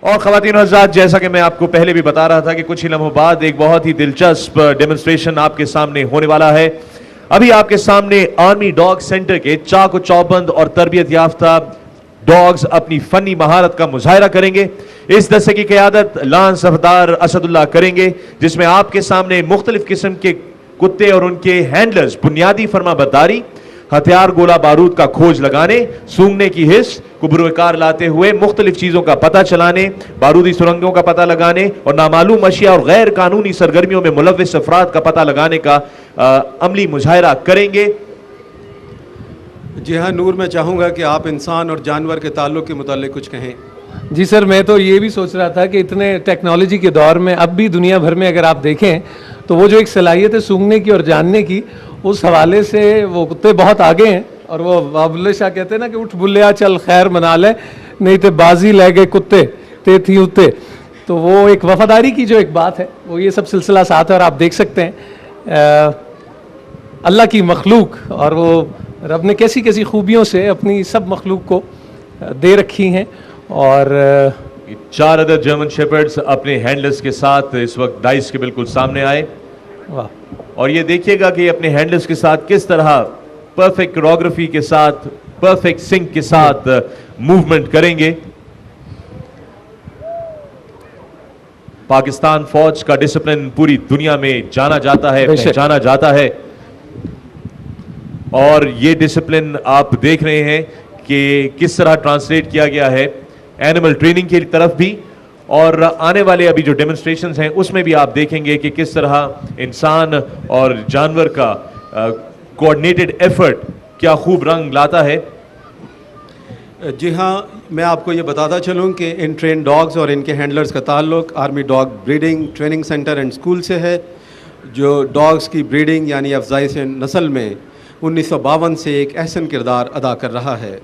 और ख़वातीन हज़रात, जैसा कि मैं आपको पहले भी बता रहा था कि कुछ ही लम्हों बाद एक बहुत ही दिलचस्प डेमोन्स्ट्रेशन आपके सामने होने वाला है। अभी आपके सामने आर्मी डॉग सेंटर के चाक चौबंद और तरबियत याफ्ता डॉग्स अपनी फनी महारत का मुजाहरा करेंगे। इस दस्ते की क़यादत लांस सफदार असदुल्लाह करेंगे, जिसमें आपके सामने मुख्तलिफ किस्म के कुत्ते और उनके हैंडलर्स बुनियादी फरमाबरदारी, हथियार गोला बारूद का खोज लगाने, सूंघने की हिस्स को बुरकार लाते हुए मुख्तलिफ चीज़ों का पता चलाने, बारूदी सुरंगों का पता लगाने और नामालूम अशिया और गैर कानूनी सरगर्मियों में मुलव्विस अफराद का पता लगाने का अमली मुजाहरा करेंगे। जी हाँ नूर, मैं चाहूँगा कि आप इंसान और जानवर के ताल्लुक़ के मुताल्लिक़ कुछ कहें। जी सर, मैं तो ये भी सोच रहा था कि इतने टेक्नोलॉजी के दौर में अब भी दुनिया भर में अगर आप देखें तो वो जो एक सलाहियत है सूंघने की और जानने की, उस हवाले से वो कुत्ते बहुत आगे हैं। और वो बुल्ले शाह कहते हैं ना कि उठ बुल्लिया चल खैर मना ले, नहीं तो बाजी ले गए कुत्ते ते थी उत्ते। तो वो एक वफादारी की जो एक बात है, वो ये सब सिलसिला साथ है। और आप देख सकते हैं अल्लाह की मखलूक, और वो रब ने कैसी कैसी खूबियों से अपनी सब मखलूक को दे रखी हैं। और 4 अदद जर्मन शेपर्ड्स अपने हैंडलर्स के साथ इस वक्त डाइस के बिल्कुल सामने आए। वाह! और ये देखिएगा कि अपने हैंडलर्स के साथ किस तरह परफेक्ट कोरियोग्राफी के साथ, परफेक्ट सिंक के साथ मूवमेंट करेंगे। पाकिस्तान फौज का डिसिप्लिन पूरी दुनिया में जाना जाता है, पहचाना जाता है। और ये डिसिप्लिन आप देख रहे हैं कि किस तरह ट्रांसलेट किया गया है एनिमल ट्रेनिंग की तरफ भी। और आने वाले अभी जो डेमोन्स्ट्रेशंस हैं उसमें भी आप देखेंगे कि किस तरह इंसान और जानवर का कोऑर्डिनेटेड एफर्ट क्या खूब रंग लाता है। जी हाँ, मैं आपको ये बताता चलूँ कि इन ट्रेन डॉग्स और इनके हैंडलर्स का ताल्लुक़ army dog breeding training centre and school से है, जो डॉग्स की ब्रीडिंग यानी अफजाइश नस्ल में 1952 से एक अहसन किरदार अदा कर रहा है।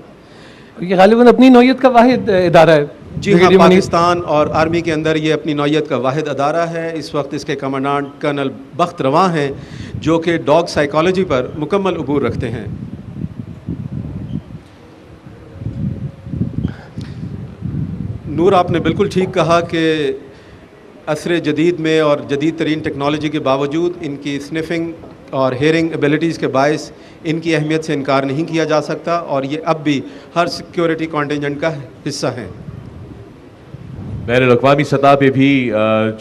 ये गालिबन अपनी नौयत का वाहिद इदारा है। जी हाँ, पाकिस्तान और आर्मी के अंदर ये अपनी नौयत का वाहिद अदारा है। इस वक्त इसके कमांडेंट कर्नल बख्त रवां हैं, जो कि डॉग साइकोलॉजी पर मुकम्मल अबूर रखते हैं। नूर, आपने बिल्कुल ठीक कहा कि असर जदीद में और जदीद तरीन टेक्नोलॉजी के बावजूद इनकी स्निफिंग और हेयरिंग एबिलिटीज़ के बायस इनकी अहमियत से इनकार नहीं किया जा सकता, और ये अब भी हर सिक्योरिटी कॉन्टिजेंट का हिस्सा हैं। बैनुल-अक़वामी सतह पे भी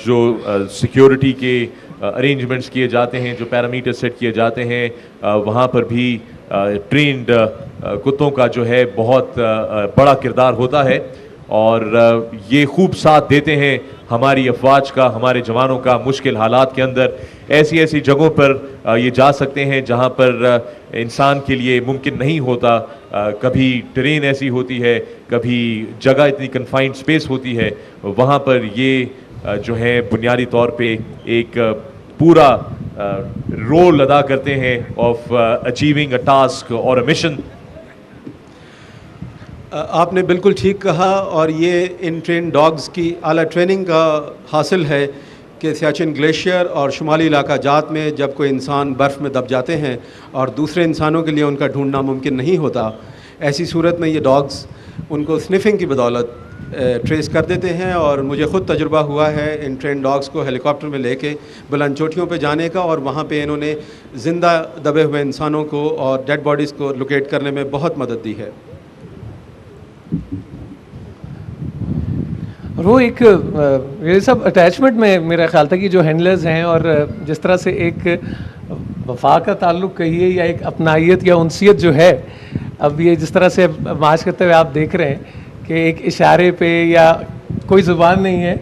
जो सिक्योरिटी के अरेंजमेंट्स किए जाते हैं, जो पैरामीटर सेट किए जाते हैं, वहाँ पर भी ट्रेंड कुत्तों का जो है बहुत बड़ा किरदार होता है। और ये खूब साथ देते हैं हमारी अफवाज का, हमारे जवानों का मुश्किल हालात के अंदर। ऐसी ऐसी जगहों पर ये जा सकते हैं जहाँ पर इंसान के लिए मुमकिन नहीं होता। कभी ट्रेन ऐसी होती है, कभी जगह इतनी कन्फाइंड स्पेस होती है, वहाँ पर ये जो है बुनियादी तौर पे एक पूरा रोल अदा करते हैं ऑफ अचीविंग अ टास्क और अ मिशन। आपने बिल्कुल ठीक कहा, और ये इन ट्रेन डॉग्स की आला ट्रेनिंग का हासिल है कि सियाचिन ग्लेशियर और शुमाली इलाका जात में जब कोई इंसान बर्फ़ में दब जाते हैं और दूसरे इंसानों के लिए उनका ढूंढना मुमकिन नहीं होता, ऐसी सूरत में ये डॉग्स उनको स्निफिंग की बदौलत ट्रेस कर देते हैं। और मुझे ख़ुद तजुर्बा हुआ है इन ट्रेन डॉग्स को हेलीकॉप्टर में लेके बुलंद चोटियों पे जाने का, और वहाँ पे इन्होंने ज़िंदा दबे हुए इंसानों को और डेड बॉडीज़ को लोकेट करने में बहुत मदद दी है। और वो एक ये सब अटैचमेंट में मेरा ख्याल था कि जो हैंडलर्स हैं, और जिस तरह से एक वफा का ताल्लुक़ कहिए या एक अपनाइयत या उनसियत जो है, अब ये जिस तरह से माश करते हुए आप देख रहे हैं कि एक इशारे पे या कोई ज़ुबान नहीं है,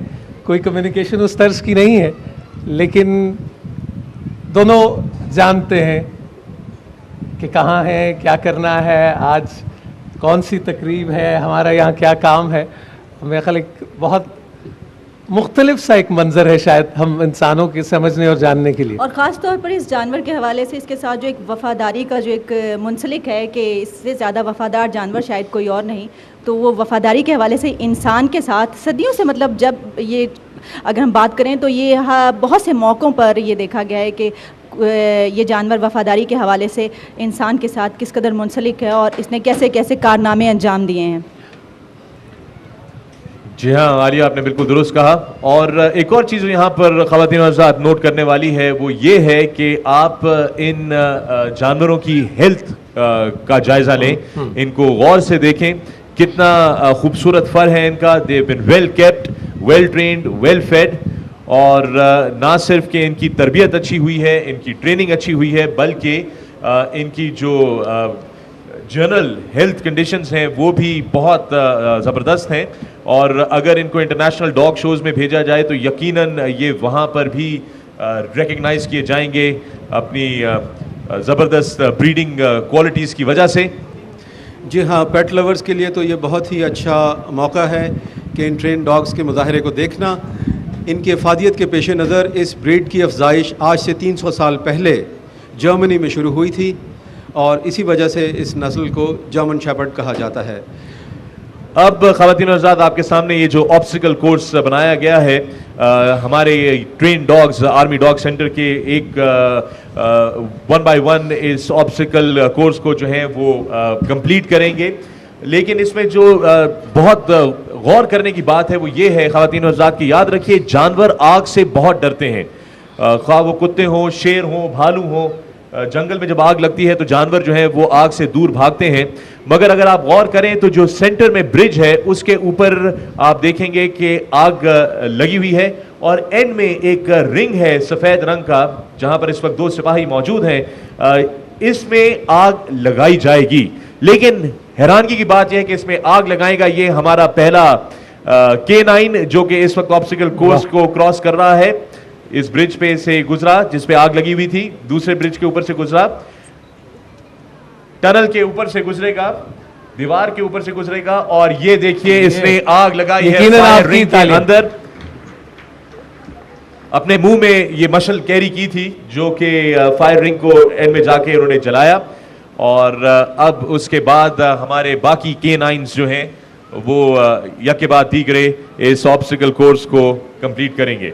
कोई कम्युनिकेशन उस तर्ज की नहीं है, लेकिन दोनों जानते हैं कि कहाँ है, क्या करना है, आज कौन सी तकरीब है, हमारा यहाँ क्या काम है। मेरा ख्याल एक बहुत मुख्तलिफ सा एक मंज़र है शायद हम इंसानों के समझने और जानने के लिए। और ख़ास तौर पर इस जानवर के हवाले से इसके साथ जो एक वफ़ादारी का जो एक मुंसलिक है कि इससे ज़्यादा वफ़ादार जानवर शायद कोई और नहीं, तो वो वफ़ादारी के हवाले से इंसान के साथ सदियों से, मतलब जब ये अगर हम बात करें तो ये बहुत से मौक़ों पर ये देखा गया है कि ये जानवर वफ़ादारी के हवाले से इंसान के साथ किस कदर मुंसलिक है और इसने कैसे कैसे कारनामे अंजाम दिए हैं। जी हाँ आलिया, आपने बिल्कुल दुरुस्त कहा। और एक और चीज़ यहाँ पर ख़वातीन और हज़रात नोट करने वाली है वो ये है कि आप इन जानवरों की हेल्थ का जायज़ा लें, इनको गौर से देखें, कितना खूबसूरत फर है इनका। They been well kept, well trained, well fed, और ना सिर्फ कि इनकी तरबियत अच्छी हुई है, इनकी ट्रेनिंग अच्छी हुई है, बल्कि इनकी जो जनरल हेल्थ कंडीशंस हैं वो भी बहुत ज़बरदस्त हैं। और अगर इनको इंटरनेशनल डॉग शोज़ में भेजा जाए तो यकीनन ये वहाँ पर भी रिकग्नाइज़ किए जाएंगे अपनी ज़बरदस्त ब्रीडिंग क्वालिटीज़ की वजह से। जी हाँ, पेट लवर्स के लिए तो ये बहुत ही अच्छा मौका है कि इन ट्रेन डॉग्स के मुजाहरे को देखना। इनकी अफादियत के पेश नज़र इस ब्रीड की अफजाइश आज से 300 साल पहले जर्मनी में शुरू हुई थी और इसी वजह से इस नस्ल को जर्मन शेपर्ड कहा जाता है। अब ख़वातीन और हज़रात, आपके सामने ये जो ऑब्स्टिकल कोर्स बनाया गया है, हमारे train dogs army dog centre के एक 1 बाय 1 इस ऑब्स्टिकल कोर्स को जो है वो कंप्लीट करेंगे। लेकिन इसमें जो बहुत गौर करने की बात है वो ये है ख़वातीन और हज़रात की, याद रखिए जानवर आग से बहुत डरते हैं, ख्वाह वो कुत्ते हों, शेर हों, भालू हों। जंगल में जब आग लगती है तो जानवर जो है वो आग से दूर भागते हैं। मगर अगर आप गौर करें तो जो सेंटर में ब्रिज है उसके ऊपर आप देखेंगे कि आग लगी हुई है और एंड में एक रिंग है सफ़ेद रंग का, जहां पर इस वक्त 2 सिपाही मौजूद हैं। इसमें आग लगाई जाएगी। लेकिन हैरानगी की बात यह है कि इसमें आग लगाएगा ये हमारा पहला K9 जो कि इस वक्त ऑब्स्टिकल कोर्स को क्रॉस कर रहा है। इस ब्रिज पे से गुजरा जिस पे आग लगी हुई थी, दूसरे ब्रिज के ऊपर से गुजरा, टनल के ऊपर से गुजरेगा, दीवार के ऊपर से गुजरेगा, और ये देखिए इसने आग लगाई है फायर रिंग के अंदर। अपने मुंह में ये मशल कैरी की थी जो कि फायर रिंग को एंड में जाके उन्होंने जलाया। और अब उसके बाद हमारे बाकी K9s जो हैं वो यक के बाद दीगरे इस ऑब्स्टिकल कोर्स को कंप्लीट करेंगे।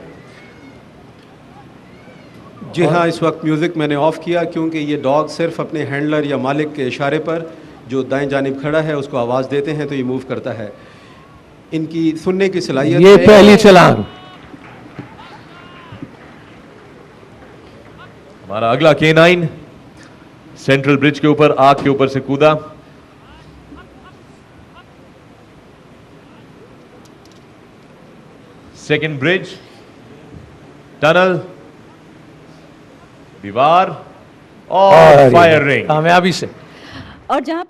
जी हाँ, इस वक्त म्यूज़िक मैंने ऑफ़ किया क्योंकि ये डॉग सिर्फ अपने हैंडलर या मालिक के इशारे पर जो दाएं जानिब खड़ा है उसको आवाज़ देते हैं तो ये मूव करता है। इनकी सुनने की सलाहियत ये है। पहली छलांग। हमारा अगला K9 सेंट्रल ब्रिज के ऊपर आग के ऊपर से कूदा। सेकंड ब्रिज, टनल, दीवार और फायर रिंग कामयाबी से। और जहाँ